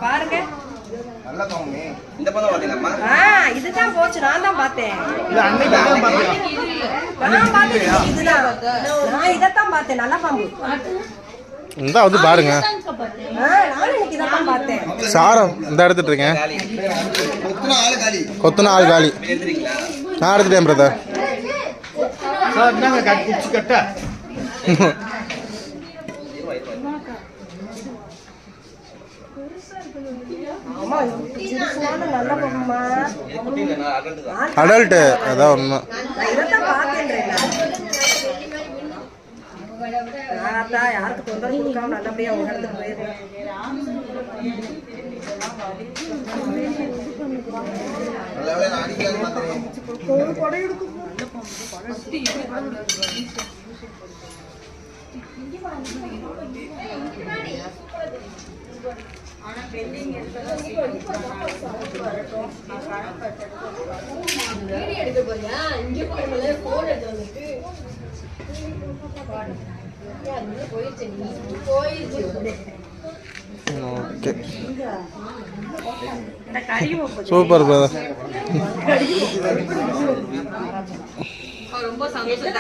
பாருங்க இதுதான் போச்சு. நான் தான் பார்த்தேன். நான் இதைத்தான் பார்த்தேன். நல்ல பாம்பு இந்த வந்து பாருங்க. சாரம் இந்த எடுத்துட்டு இருக்கேன். கொத்துன ஆள் காலி. நான் எடுத்துட்டேன் பிரதர். அடல்ட் அதான் ஒண்ணு. யாருக்கு தொந்தரவு கொடுக்காம நல்லபடியா உணர்ந்துட்டு போயிருக்கேன். Super brother. ரொம்ப சந்தோஷம்.